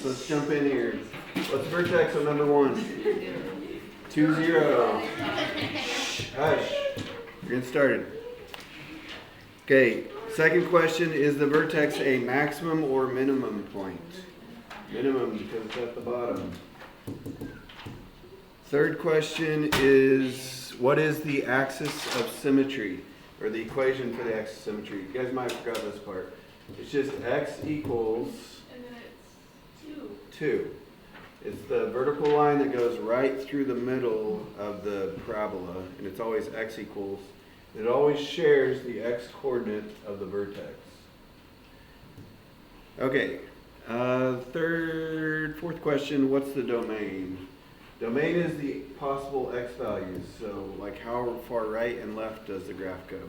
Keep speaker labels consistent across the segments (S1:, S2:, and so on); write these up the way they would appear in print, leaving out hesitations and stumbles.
S1: let's jump in here. What's vertex on number 1? 2, 0. Hush. We're getting started. Okay, second question, is the vertex a maximum or minimum point? Minimum because it's at the bottom. Third question is, what is the axis of symmetry? Or the equation for the axis of symmetry? You guys might have forgot this part. It's just x equals
S2: And then it's
S1: 2. It's the vertical line that goes right through the middle of the parabola, and it's always x equals. It always shares the x coordinate of the vertex. Okay, fourth question, what's the domain? Domain is the possible x values, so like how far right and left does the graph go?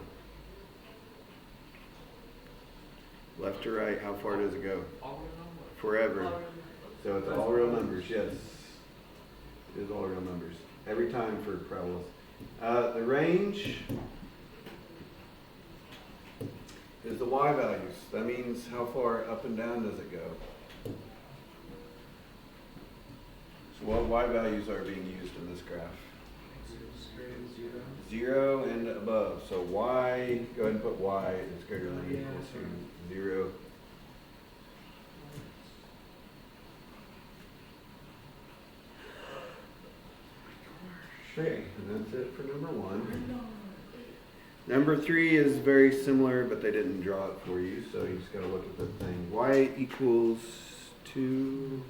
S1: Left to right, how far does it go? Forever. So it's all real numbers, yes. It is all real numbers. Every time for parabolas. The range is the y values. That means how far up and down does it go? So what y values are being used in this graph? 0 and above. So y, go ahead and put y is greater than or equal to 0. Okay, and that's it for number 1. Number 3 is very similar, but they didn't draw it for you, so you just got to look at the thing. Y equals 2.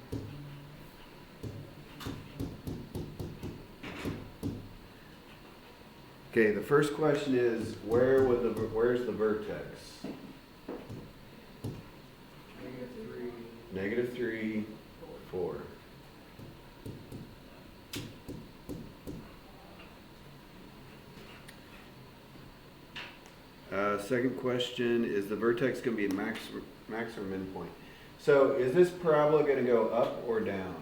S1: Okay, the first question is, where's the vertex? -3, 4. Second question, is the vertex going to be a max or min point? So is this parabola going to go up or down?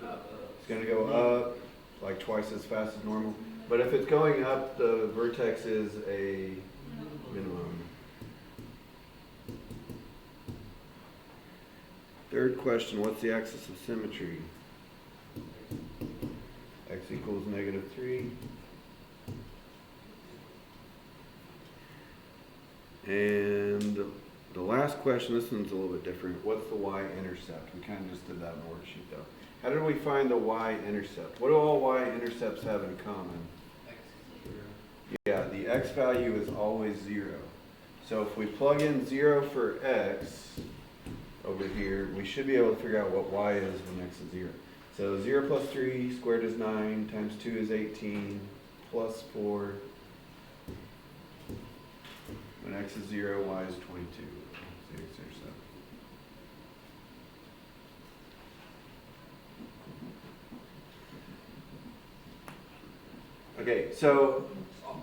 S1: It's going to go up like twice as fast as normal. But if it's going up, the vertex is a minimum. Third question, what's the axis of symmetry? X equals -3. And the last question, this one's a little bit different. What's the y-intercept? We kind of just did that in the worksheet though. How did we find the y-intercept? What do all y-intercepts have in common?
S3: X is 0.
S1: Yeah, the x value is always 0. So if we plug in 0 for x over here, we should be able to figure out what y is when x is 0. So 0 plus 3 squared is 9, times 2 is 18, plus 4. When x is 0, y is 22. Okay, so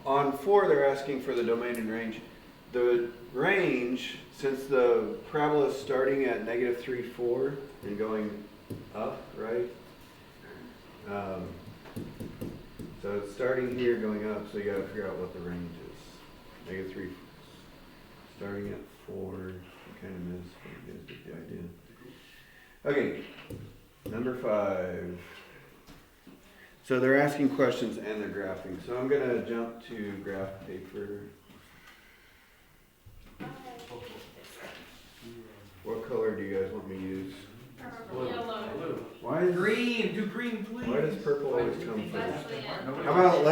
S1: on 4 they're asking for the domain and range. The range, since the parabola is starting at -3, 4 and going up, right? So it's starting here going up, so you got to figure out what the range is. -3, starting at 4, kind of miss, but you guys get the idea. Okay, number 5. So they're asking questions and they're graphing. So I'm going to jump to graph paper. What color do you guys want me to use?
S2: yellow.
S1: Why is
S3: Green! Do green, please!
S1: Why does purple always come first?
S2: Especially in-
S1: How about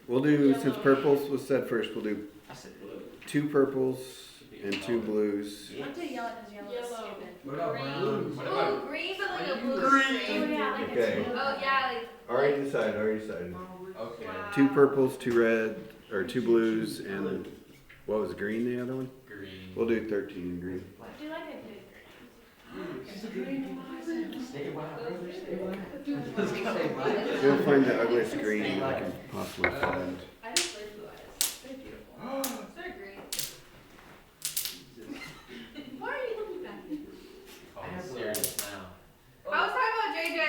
S1: we'll do, since purples was said first, we'll do
S3: I said blue.
S1: 2 purples and 2 blues.
S4: Don't do yellow because yellow is
S2: Yellow.
S4: stupid.
S3: What about brown? What
S2: Oh,
S3: about
S2: green, but like a blue
S3: Green.
S2: string.
S4: Oh yeah, like
S1: Okay.
S4: it's blue.
S2: Oh yeah, like
S1: Already decided.
S3: Okay.
S2: wow.
S1: 2 purples, 2 red, or 2 blues, and what was green, the other one?
S3: Green.
S1: We'll do 13 in green.
S4: Do like a good green.
S3: Stay wild, brother. Stay wild. Let's go.
S1: We'll find the ugliest green I can possibly find.
S2: I just like blue eyes. They're beautiful. They're green. Why are you looking back?
S3: Oh, I'm serious now.
S2: I was talking about JJ.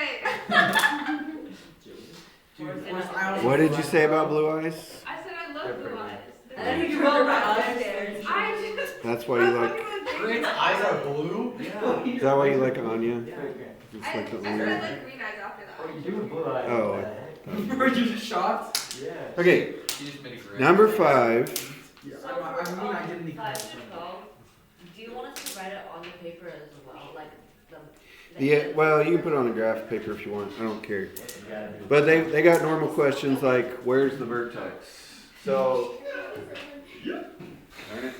S1: What did you say about blue eyes?
S2: I said I love blue eyes.
S4: And then you go upstairs.
S2: I just.
S1: That's why you like.
S3: Its eyes are blue?
S4: Yeah.
S1: Is that why you like Anya?
S4: Yeah, okay.
S1: It's
S2: I
S1: like the
S2: started
S1: only.
S2: like green eyes after that.
S4: Oh, you do have blue eyes.
S1: Oh,
S4: What the heck?
S3: Were you just shocked?
S4: Yeah.
S1: Okay,
S5: You just made a great.
S1: number 5.
S3: Yeah,
S6: So
S3: I
S6: for,
S3: mean, I didn't even.
S6: 5 to 12, do you want us to write it on the paper as well, like the?
S1: Yeah, well, you can put it on a graph paper if you want. I don't care.
S4: What you gotta do.
S1: But they got normal questions like, where's the vertex? So, darn it.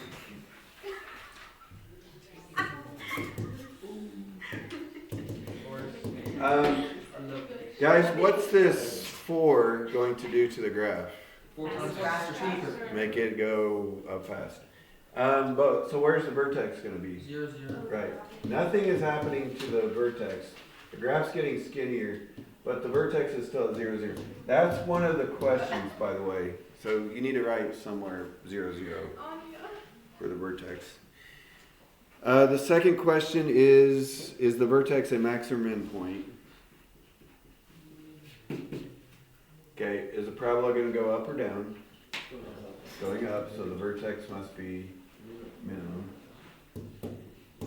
S1: Guys, what's this 4 going to do to the graph?
S3: 4 times faster, steeper.
S1: Make it go up fast. So where's the vertex going to be?
S3: 0, 0.
S1: Right. Nothing is happening to the vertex. The graph's getting skinnier, but the vertex is still at 0, 0. That's one of the questions, by the way. So you need to write somewhere 0, 0 for the vertex. The second question is the vertex a max or min point? Okay, is the parabola going to go up or down? Going up, so the vertex must be minimum.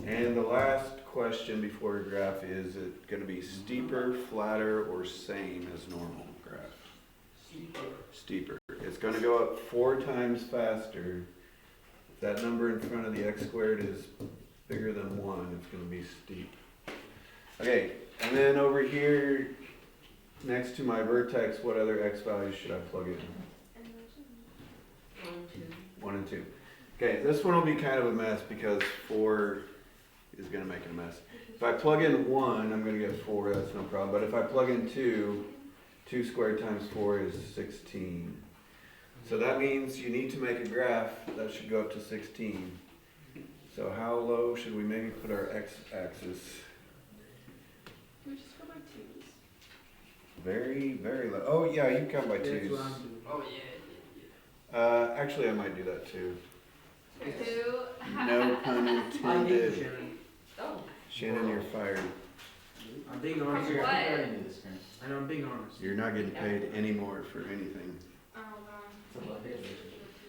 S1: And the last question before a graph, is it going to be steeper, flatter, or same as normal graph? Steeper. It's going to go up 4 times faster. If that number in front of the x squared is bigger than 1, it's going to be steep. Okay, and then over here, next to my vertex, what other x values should I plug in? 1 and 2. Okay, this one will be kind of a mess because 4 is going to make it a mess. If I plug in 1, I'm going to get 4, that's no problem. But if I plug in 2, 2 squared times 4 is 16. So that means you need to make a graph that should go up to 16. So how low should we maybe put our x-axis?
S2: Can we just go by 2s?
S1: Very, very low. Oh yeah, you count by
S3: That's
S1: 2s.
S3: what I'm doing.
S5: Oh yeah.
S1: Actually, I might do that too.
S2: 2.
S1: No pun
S3: I hate you,
S1: intended.
S3: Shannon.
S6: Oh,
S1: Shannon, you're fired.
S3: I'm being honest.
S2: From
S3: here.
S2: what?
S4: I already knew this, Chris.
S3: I know, I'm being honest.
S1: You're not getting paid anymore for anything.
S2: Oh, God.
S4: It's a love hate.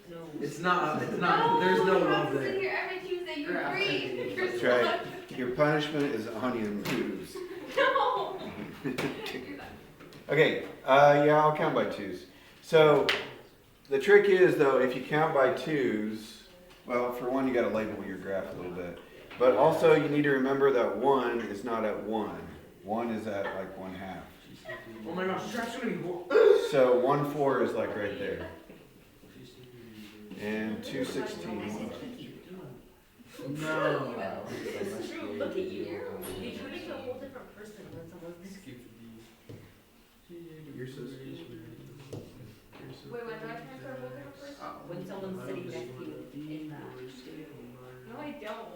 S6: no.
S3: It's not, there's no
S2: you
S3: love
S2: have to sit
S3: there.
S2: here every Tuesday, you
S3: Yeah.
S2: agree.
S1: That's right. Your punishment is onion moves.
S2: No. Can't do that.
S1: Okay, yeah, I'll count by 2s. So the trick is though, if you count by 2s, well, for one, you got to label your graph a little bit. But also you need to remember that 1 is not at 1. 1 is at like 1/2.
S3: Oh my gosh, this is gonna be
S1: So 1 4 is like right there. And 2 16.
S3: No.
S6: It's true, look at you. You turn into a whole different person when someone's
S3: You're so sweet.
S2: Wait, when do I turn to a whole different person?
S6: when someone's sitting next to you in that.
S2: No, I don't.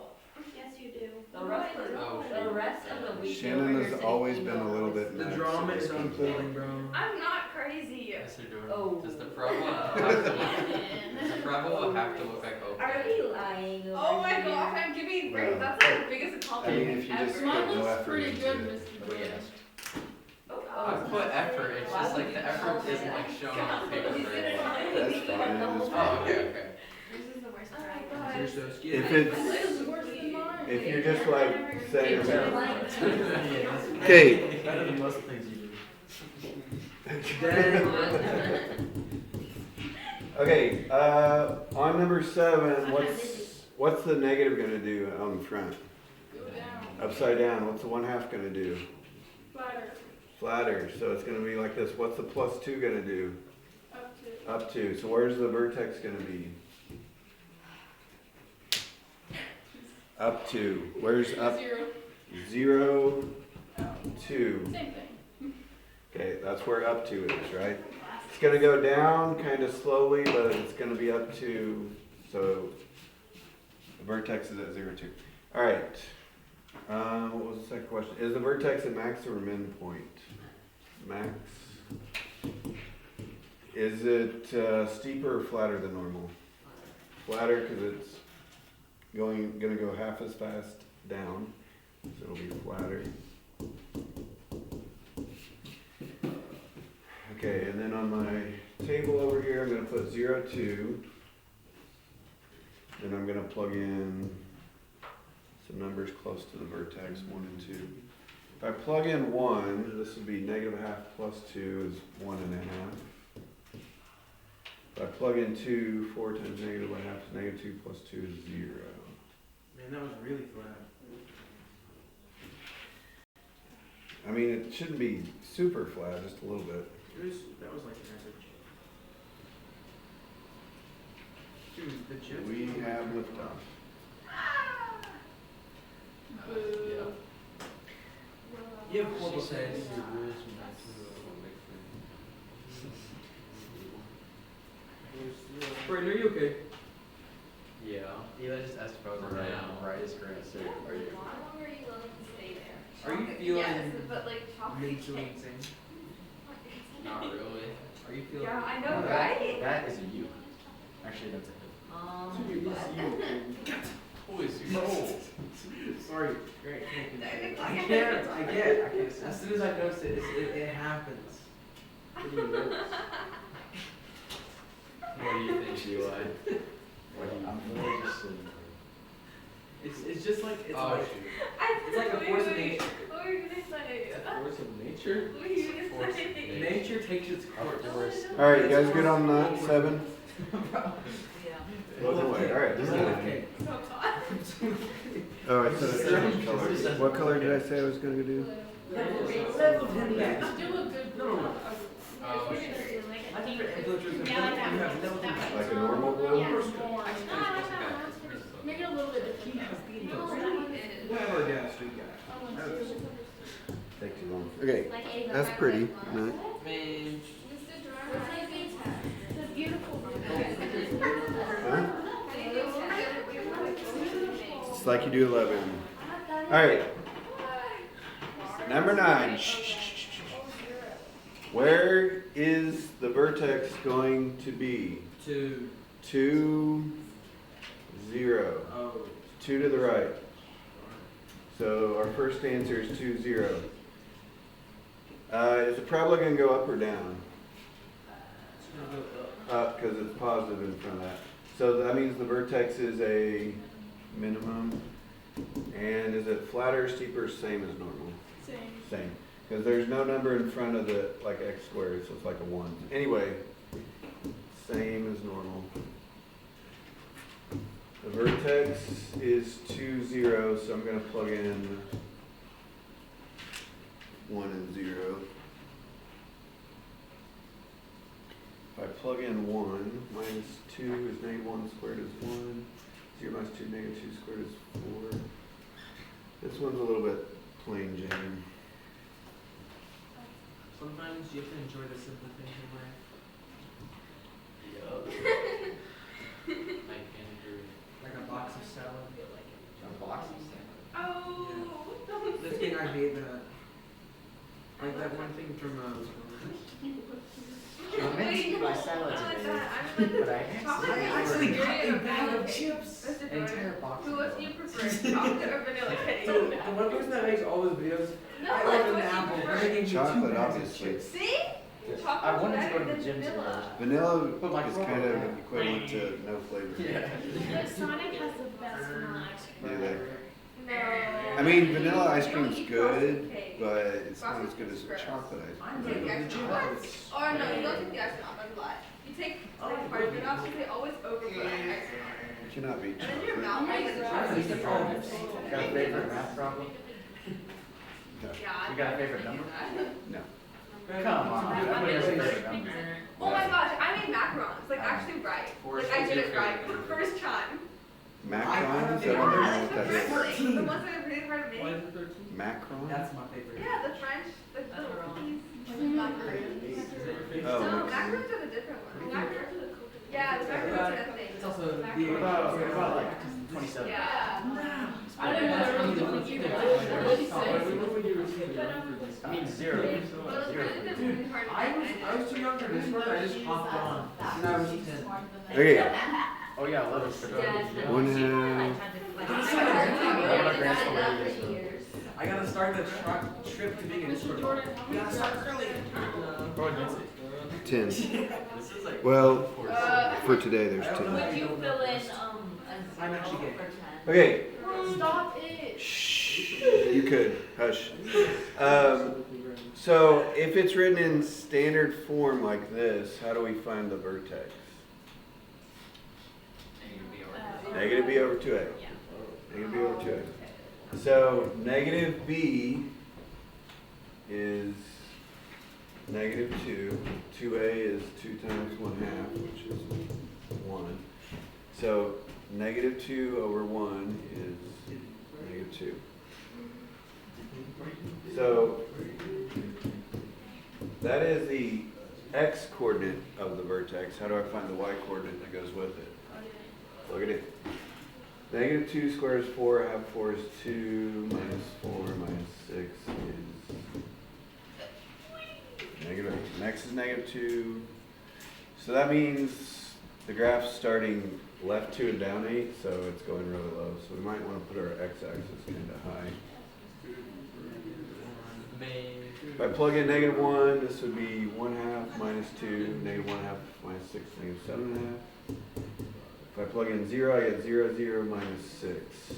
S6: Yes, you do.
S2: The
S6: rest of the week.
S1: Shannon has always been a little bit
S3: The
S1: nuts.
S3: drama is unfolding, bro.
S2: I'm not crazy.
S5: Yes, you're doing.
S6: Oh.
S5: Does the parabola have to look? Does the parabola have to look like
S6: Are
S5: okay?
S6: we lying?
S2: Oh my gosh, I'm giving
S1: Well,
S2: that's like the biggest
S1: I mean,
S2: accomplishment
S1: if you just
S2: ever.
S1: put no effort into it.
S5: But yes.
S6: Oh,
S5: I put effort. It's just like the effort isn't like shown on paper very well.
S1: That's fine.
S5: Oh, okay, okay.
S2: This is the worst
S6: Oh my
S2: part.
S6: God.
S3: You're so skinny.
S1: If it's,
S2: This is worse than mine.
S1: if you're just like saying,
S4: Yeah.
S1: okay,
S4: Better than most things you do.
S3: Dang.
S1: okay, on number 7, what's the negative gonna do on the front?
S2: Go down.
S1: Upside down, what's the 1/2 gonna do?
S2: Flatter.
S1: Flatter, so it's gonna be like this. What's the +2 gonna do?
S2: Up to.
S1: Up to, so where's the vertex gonna be? Up to, where's up?
S2: 0.
S1: 0,
S2: Oh.
S1: 2.
S2: Same thing.
S1: Okay, that's where up to is, right? It's gonna go down kind of slowly, but it's gonna be up to, so the vertex is at 0, 2. All right. What was the second question? Is the vertex a max or a min point? Max. Is it steeper or flatter than normal? Flatter because it's gonna go half as fast down, so it'll be flatter. Okay, and then on my table over here, I'm gonna put 0, 2. Then I'm gonna plug in some numbers close to the vertex, 1 and 2. If I plug in 1, this would be negative a half plus 2 is 1.5. If I plug in 2, 4 times negative a half is negative 2 plus 2 is 0.
S3: Man, that was really flat.
S1: I mean, it shouldn't be super flat, just a little bit.
S3: That was like average. Dude, the Jets.
S1: We have liftoff.
S5: Yeah.
S3: You have horrible taste. Brayden, are you okay?
S5: Yeah. Eli just asked if I was alright. Right, is correct. So, are you?
S2: How long are you willing to stay there?
S3: Are you
S2: Chocolate-
S3: feeling
S2: Yes, but like chocolate
S3: Mentally
S2: cake.
S3: insane.
S5: Not really.
S3: Are you feeling?
S2: Yeah, I know, right?
S7: That is a you. Actually, that's a him.
S5: Who is you?
S3: Sorry, great. Thank you.
S2: Technically.
S3: I can't. As soon as I notice it, it happens. What do you notice?
S5: What do you think, Eli?
S7: What do you? I'm really just sitting
S3: It's just like it's
S5: Oh,
S3: like
S5: shoot.
S3: it's like a force of nature.
S2: What were you gonna say?
S3: Force of nature.
S2: What were you
S5: Force
S2: gonna
S5: of
S2: say?
S5: nature.
S3: Nature takes its course.
S1: Alright, you guys good on that? 7?
S6: Yeah.
S1: Blows away. Alright, this is
S3: Okay.
S2: So hot.
S1: Oh, I said I changed colors. What color did I say I was going to do?
S3: Level 10 back.
S2: Do a good.
S3: No.
S5: Oh,
S2: You're
S5: shit.
S2: gonna do like a
S3: I think
S2: deep-
S3: for influencers,
S2: Yeah, like
S3: you
S2: that.
S3: have level 10 back.
S1: Like a normal blue?
S2: Yeah, more. Make it a little bit different. No, that is.
S3: Whatever, yeah, street guy.
S1: Take too long. Okay,
S2: Like Ava,
S1: that's
S2: I
S1: pretty.
S2: like
S1: No.
S3: Man.
S2: It's a beautiful.
S1: Huh? It's like you do 11. Alright, number 9. Where is the vertex going to be?
S3: 2.
S1: 2, 0.
S3: Oh.
S1: 2 to the right. So our first answer is 2, 0. Is it probably going to go up or down?
S3: It's gonna go up.
S1: Up, because it's positive in front of that. So that means the vertex is a minimum. And is it flatter, steeper, same as normal? Same. Because there's no number in front of the, like x squared, so it's like a 1. Anyway, same as normal. The vertex is 2, 0, so I'm going to plug in 1 and 0. If I plug in 1, minus 2 is negative 1 squared is 1. 0 minus 2, negative 2 squared is 4. This one's a little bit plain Jane.
S3: Sometimes you have to enjoy the simple things in life.
S5: Yeah. I can agree.
S3: Like a box of salad.
S7: A box of salad.
S2: Oh.
S3: This thing I made like that one thing from
S7: I meant to eat my salad today, but I
S3: actually got a bag of chips.
S7: an entire box
S2: Who
S7: of
S2: would you
S7: milk.
S2: prefer, chocolate or vanilla cake?
S3: So the one person that makes all those videos,
S2: No,
S3: I
S2: like,
S3: love an
S2: what do you
S3: apple.
S2: prefer?
S3: They're making me 2
S1: Chocolate,
S3: bags of
S1: obviously.
S3: chips.
S2: See?
S7: I
S2: Chocolate's
S7: wanted to go to
S2: better
S7: the gym
S2: than
S7: today.
S2: vanilla.
S1: Vanilla
S7: But my
S1: is
S7: phone-
S1: kind of equivalent to no flavor.
S7: Yeah.
S2: But Sonic has the best one.
S1: Do they?
S2: No.
S1: I mean, vanilla ice
S2: You
S1: cream's
S2: don't eat
S1: good,
S2: frosted cake.
S1: but it's not as good as
S2: Frosted
S1: chocolate ice
S3: I'm
S1: cream.
S2: Take the
S3: going to
S2: ice
S3: the
S2: cream
S3: gym.
S2: off. Or no, you don't take the ice cream off, I'm lying. You take like part of it off, because they always overput ice cream on it.
S1: You cannot beat
S2: And then your
S1: chocolate.
S2: mouth has like
S3: I used to
S2: chocolate.
S3: follow
S7: Got a favorite math problem?
S1: No.
S2: Yeah.
S7: You got a favorite number?
S1: No.
S7: Come on, everybody has a favorite number.
S2: Oh my gosh, I made macarons, like actually right. Like I did it right the first time.
S1: Macarons? I
S2: Yeah,
S1: don't know
S2: like
S1: what
S2: the
S1: that
S2: French,
S1: is.
S2: the ones that are really hard to
S3: Why
S2: make.
S3: is it 13?
S1: Macron?
S3: That's my favorite.
S2: Yeah, the French, the little cookies.
S1: Oh,
S2: No,
S1: macarons.
S2: macarons are the different ones. Macarons are the cookies. Yeah, the macarons are that thing.
S3: It's also
S7: What about like 27?
S2: Yeah.
S3: I didn't know there was only two.
S7: I mean 0.
S2: Well, it's
S7: Zero.
S2: really really hard to make.
S3: I was too young for this one. I just hopped on. And I was 10.
S1: Okay,
S7: Oh yeah, 11 for
S6: Yeah.
S1: 1 half.
S3: I gotta start the trip to being a Discord. You gotta start early.
S5: Go ahead, Nancy.
S1: 10.
S5: This is like.
S1: Well,
S2: Uh,
S1: for today there's
S3: I don't
S1: 10.
S3: know.
S6: Would you fill in,
S3: I I'm actually gay.
S1: Okay,
S2: Stop it.
S1: shh, you could, hush. So if it's written in standard form like this, how do we find the vertex? Negative b over 2a. Negative b over 2a. So negative b is negative 2. 2a is 2 times 1/2, which is 1. So negative 2 over 1 is negative 2. So that is the x coordinate of the vertex. How do I find the y coordinate that goes with it? Look at it. Negative 2 squared is 4, half 4 is 2, minus 4 minus 6 is negative 8. And x is negative 2. So that means the graph's starting left 2 and down 8, so it's going really low. So we might want to put our x-axis kind of high. If I plug in negative 1, this would be 1/2 minus 2, negative 1/2 minus 6, negative 7/2. If I plug in 0, I get 0, 0 minus 6.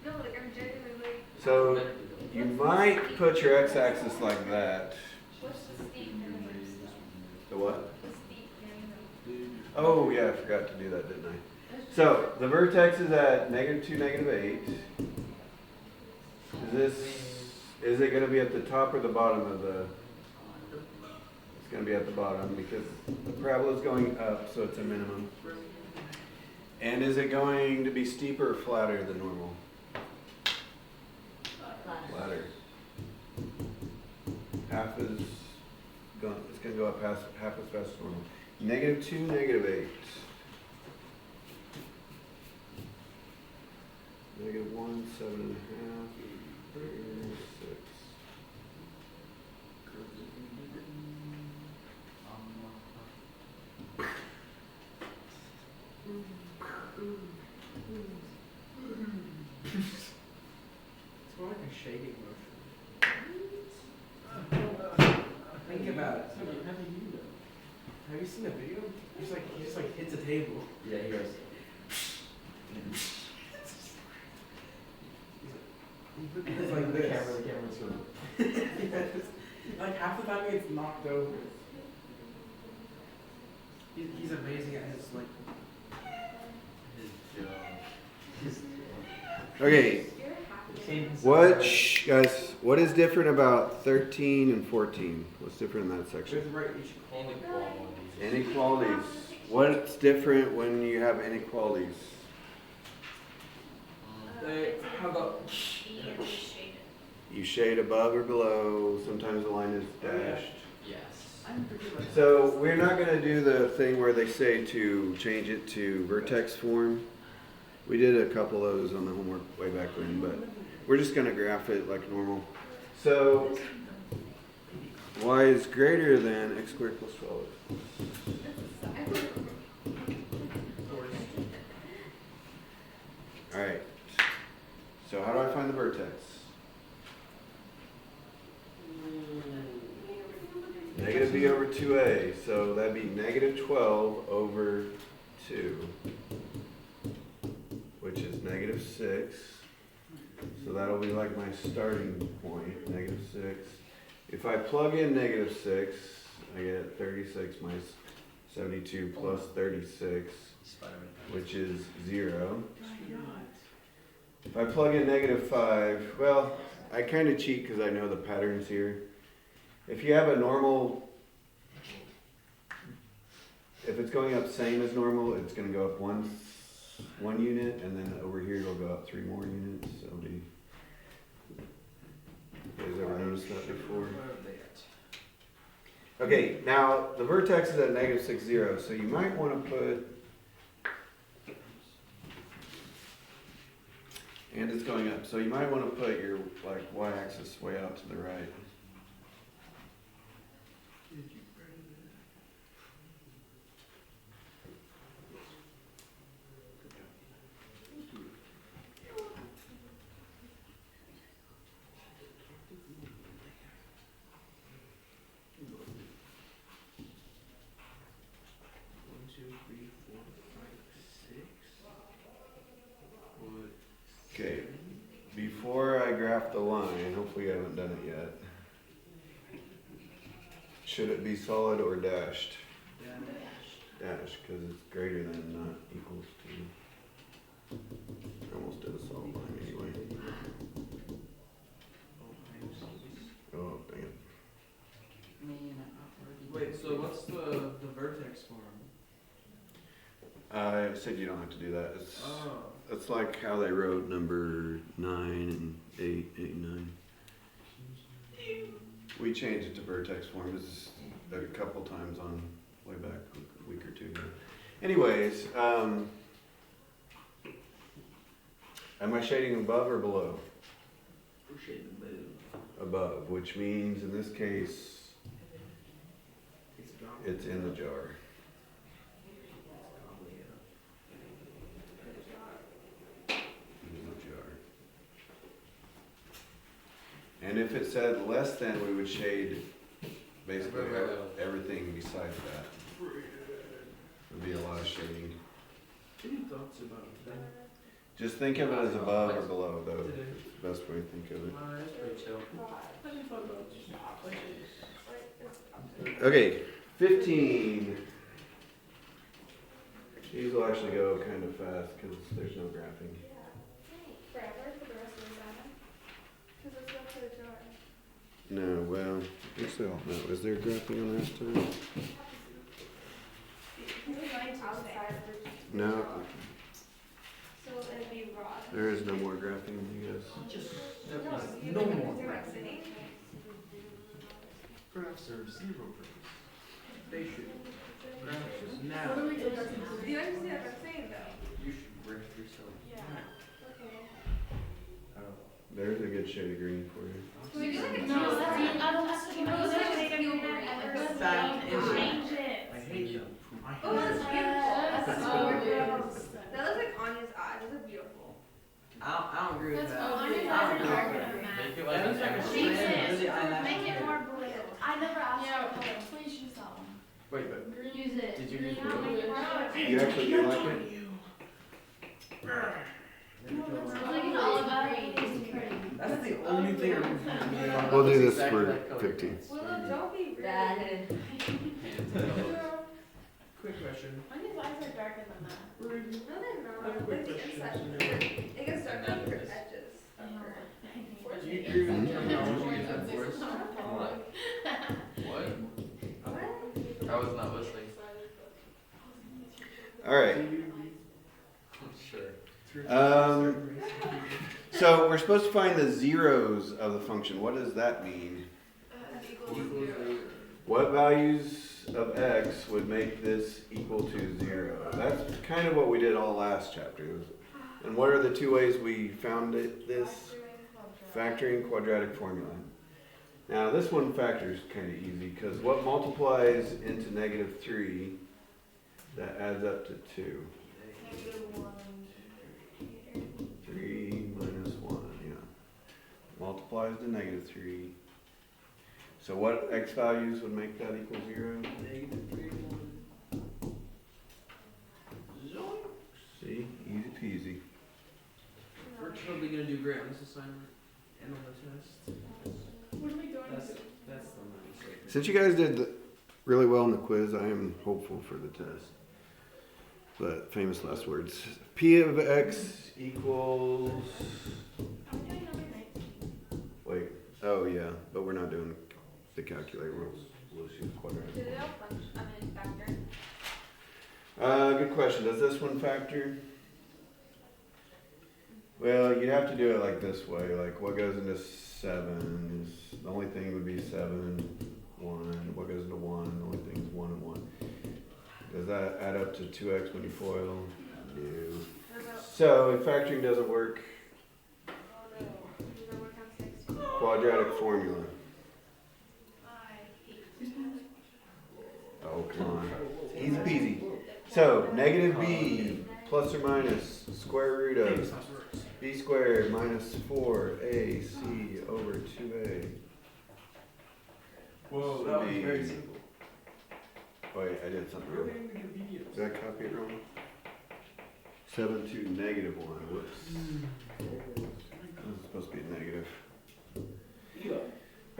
S2: No, like I'm genuinely.
S1: So you might put your x-axis like that.
S2: What's the steep minimum?
S1: The what?
S2: The steep minimum.
S1: Oh yeah, I forgot to do that, didn't I? So the vertex is at negative 2, negative 8. Is it going to be at the top or the bottom of the? It's going to be at the bottom because the parabola is going up, so it's a minimum. And is it going to be steeper or flatter than normal? Flatter. Half is going. It's going to go up half as fast as normal. Negative 2, negative 8. Negative 1, 7.5. 6.
S3: It's more like a shaking motion. Think about it. Have you seen the video? He just like hits a table.
S5: Yeah, he goes.
S3: It's like
S5: The
S3: this.
S5: camera's going.
S3: Yes. Like half the time he gets knocked over. He's amazing at his like.
S1: Okay. Guys, what is different about 13 and 14? What's different in that
S3: We
S1: section?
S3: have to write each column.
S1: Inequalities. What's different when you have inequalities?
S3: How about?
S1: You shade above or below. Sometimes the line is dashed.
S5: Yes.
S1: So we're not going to do the thing where they say to change it to vertex form. We did a couple of those on the homework way back when, but we're just going to graph it like normal. So y is greater than x squared plus 12. All right. So how do I find the vertex? Negative b over 2a. So that'd be negative 12 over 2, which is negative 6. So that'll be like my starting point, negative 6. If I plug in negative 6, I get 36 minus 72 plus 36, which is 0. If I plug in negative 5, well, I kind of cheat because I know the patterns here. If you have a normal, if it's going up same as normal, it's going to go up one unit, and then over here it'll go up 3 more units. So do you guys ever noticed that before? Okay, now the vertex is at negative 6, 0, so you might want to put, and it's going up, so you might want to put your like y-axis way out to the right. line. Hopefully you haven't done it yet. Should it be solid or dashed? Dash, because it's greater than, not equals to. I almost did a solid line anyway. Oh, dang it.
S3: Wait, so what's the vertex form?
S1: I said you don't have to do that.
S3: Oh.
S1: It's like how they wrote number 9 and 8, 8 and 9. We changed it to vertex form. This is a couple times on way back a week or two ago. Anyways, am I shading above or below?
S3: We're shading
S1: Above, which means in this case it's in the jar. In the jar. And if it said less than, we would shade basically everything besides that. Would be a lot of shading.
S3: Any thoughts about that?
S1: Just think of it as above or below, though. Best way to think of it.
S5: That's pretty chill.
S1: Okay, 15. These will actually go kind of fast because there's no graphing.
S2: Forever for the rest of the assignment? Because it's up to the jar.
S1: No, well, yes, they all know. Is there graphing on the rest of it?
S2: Outside of the.
S1: No,
S2: So it'd be raw.
S1: there is no more graphing, you guys.
S3: No more.
S5: Graphs are zero purpose.
S3: They should.
S2: What
S3: Now.
S2: do we do? Do you understand what I'm saying though?
S5: You should graph yourself.
S2: Yeah. Okay.
S1: There's a good shade of green for you.
S2: Can we do like a
S4: No,
S2: teal
S4: that's,
S2: green?
S4: I don't have to,
S2: No,
S4: no,
S2: it's like
S4: that's
S2: a
S4: like
S2: teal
S4: a
S2: green.
S3: That is-
S4: change it.
S3: I hate them.
S2: Oh, that's beautiful.
S4: That's
S2: So
S4: so
S2: beautiful. That looks like Anya's eyes. Those are beautiful.
S3: I don't agree with
S4: That's
S3: that.
S4: ugly.
S3: I don't
S4: That's
S3: know.
S4: darker than that.
S5: Make it
S3: That
S5: like
S3: looks like a
S5: an
S4: Change
S3: strand.
S4: it, make it more blue. I never asked
S6: Yeah.
S4: for color, please use that one.
S7: Wait, but
S4: Green. Use it.
S7: Did you
S4: Green,
S7: use
S4: make it more blue.
S1: You actually do like it?
S4: Look at all of that, it's pretty.
S3: That's the only thing I'm
S1: We'll do this
S7: Exactly
S1: for
S7: that color.
S1: 15.
S2: Willow, don't be rude.
S6: That
S3: Quick question.
S4: Anya's eyes are darker than that.
S2: No, they're
S3: I have a
S2: not.
S3: quick
S2: Like the
S3: question.
S2: inside. It gets dark on your edges. of her.
S3: Do you agree with the
S1: Mhm.
S3: terminology of divorce?
S5: What? What?
S2: What?
S5: I was not listening.
S1: All right.
S5: Sure.
S1: So we're supposed to find the zeros of the function. What does that mean?
S2: Equals zero.
S1: What values of x would make this equal to 0? That's kind of what we did all last chapter. And what are the two ways we found this? Factoring quadratic formula. Now this one factors kind of easy because what multiplies into -3 that adds up to 2? 3 minus 1, yeah. Multiplies to -3. So what x values would make that equal 0? See, easy peasy.
S3: We're totally gonna do great on this assignment and on the test.
S2: What are we doing?
S3: That's the mindset.
S1: Since you guys did really well in the quiz, I am hopeful for the test. But famous last words. P of x equals. Wait. Oh yeah, but we're not doing the calculator rules. We'll just use quadratic.
S2: Did it all function? I mean, factor.
S1: Good question. Does this one factor? Well, you'd have to do it like this way. Like what goes into 7 is the only thing would be 7, 1. What goes into 1? The only thing is 1 and 1. Does that add up to 2x when you FOIL? No.
S2: What about,
S1: So if factoring doesn't work,
S2: oh no, does that work on 6?
S1: quadratic formula.
S2: I hate
S1: Oh, come on. Easy peasy. So, negative b plus or minus square root
S3: Famous
S1: of
S3: last words.
S1: b squared minus 4ac over 2a.
S3: Whoa,
S1: that was very
S3: simple.
S1: Wait, I did something wrong. Did I copy it wrong? 7 to -1. Whoops. This is supposed to be a negative.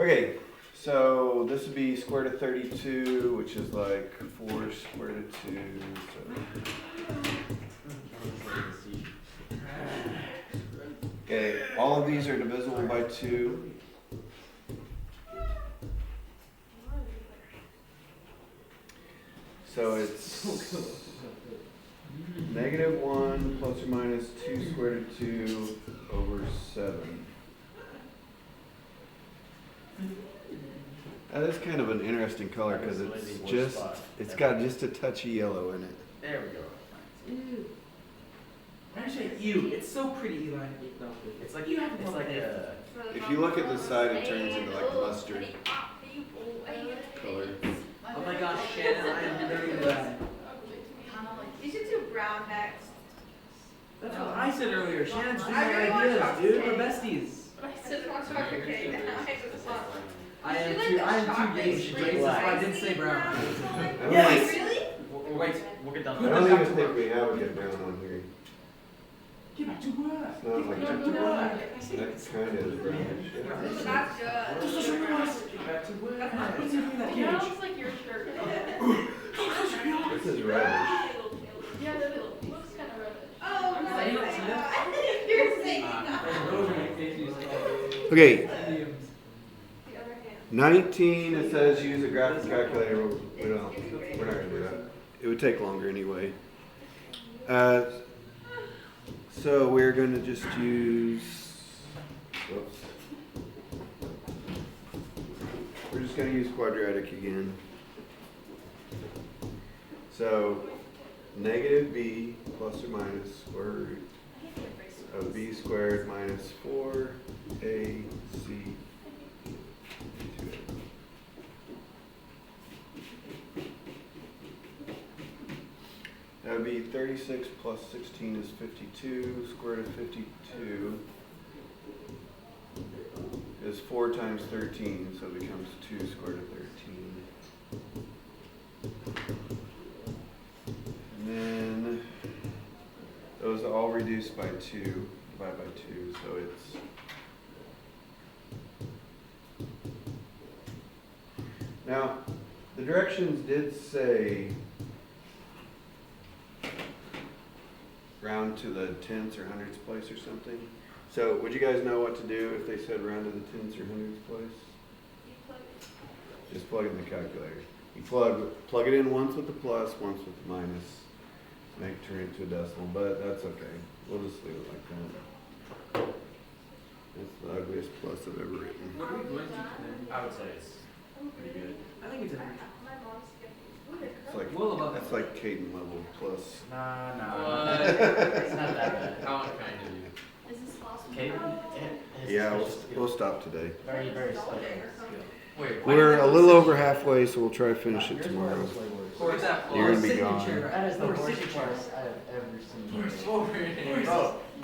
S1: Okay, so this would be square root of 32, which is like 4 square root of 2. So. Okay, all of these are divisible by 2. So it's -1 plus or minus 2 square root of 2 over 7. That is kind of an interesting color because it's got just a touch of yellow in it.
S7: There we go.
S3: Ew. Actually, ew. It's so pretty, Eli.
S7: It's like,
S3: You have
S7: it's like a,
S1: If you look at the side, it turns into like mustard color.
S3: Oh my gosh, Shannon, I am very glad.
S2: You should do brown next.
S3: That's what I said earlier. Shannon's doing
S2: I
S3: my
S2: really want
S3: ideas,
S2: chocolate
S3: dude. We're
S2: cake.
S3: besties.
S2: I just want chocolate cake. I just want.
S3: I am
S2: You like
S3: too.
S2: the
S3: I am
S2: chocolate
S3: too gay.
S2: spread
S3: That's why I didn't
S2: spicy
S3: say brown.
S2: brown?
S3: Yes.
S2: Really?
S7: wait, we'll get
S1: I
S7: done.
S1: don't even think we have a good brown on here.
S3: Get back to work.
S1: It's not like
S3: Get back to work.
S1: that kind of is brownish.
S2: So that's good.
S3: Just a request. Get back to work. What's in that
S4: Now
S3: cage?
S4: looks like your shirt.
S1: This is reddish.
S4: Yeah, it looks kind of reddish.
S2: Oh,
S3: I'm
S2: no,
S3: saying it, see that?
S2: you're saying that.
S1: Okay,
S2: The other hand.
S1: 19, it says use a graphic calculator. We're not gonna do that. It would take longer anyway. So we're gonna just use, whoops. We're just gonna use quadratic again. So negative b plus or minus square root of b squared minus 4ac 2a. That would be 36 plus 16 is 52. Square root of 52 is 4 times 13, so it becomes 2 square root of 13. And then those are all reduced by 2, divide by 2, so it's now the directions did say round to the tenths or hundredths place or something. So would you guys know what to do if they said round to the tenths or hundredths place? Just plug in the calculator. You plug it in once with the plus, once with the minus. Make it turn into a decimal, but that's okay. We'll just leave it like that. It's the ugliest plus I've ever written.
S3: What are we going to today?
S5: I would say it's pretty good.
S3: I think it's a
S1: It's like
S3: well above.
S1: that's like Caden level plus.
S7: Nah,
S5: What?
S7: it's not that bad.
S5: How unkind of you.
S4: Is this possible?
S7: Okay.
S1: Yeah, we'll stop today.
S7: Very, very slow.
S5: Wait,
S1: We're a little over halfway, so we'll try to finish it tomorrow.
S5: Where's that
S1: You're gonna be
S3: Signature,
S1: gone.
S3: right?
S7: That is the
S3: Or
S7: worst
S3: signature.
S7: part I have ever seen.
S5: Forward.
S7: Oh,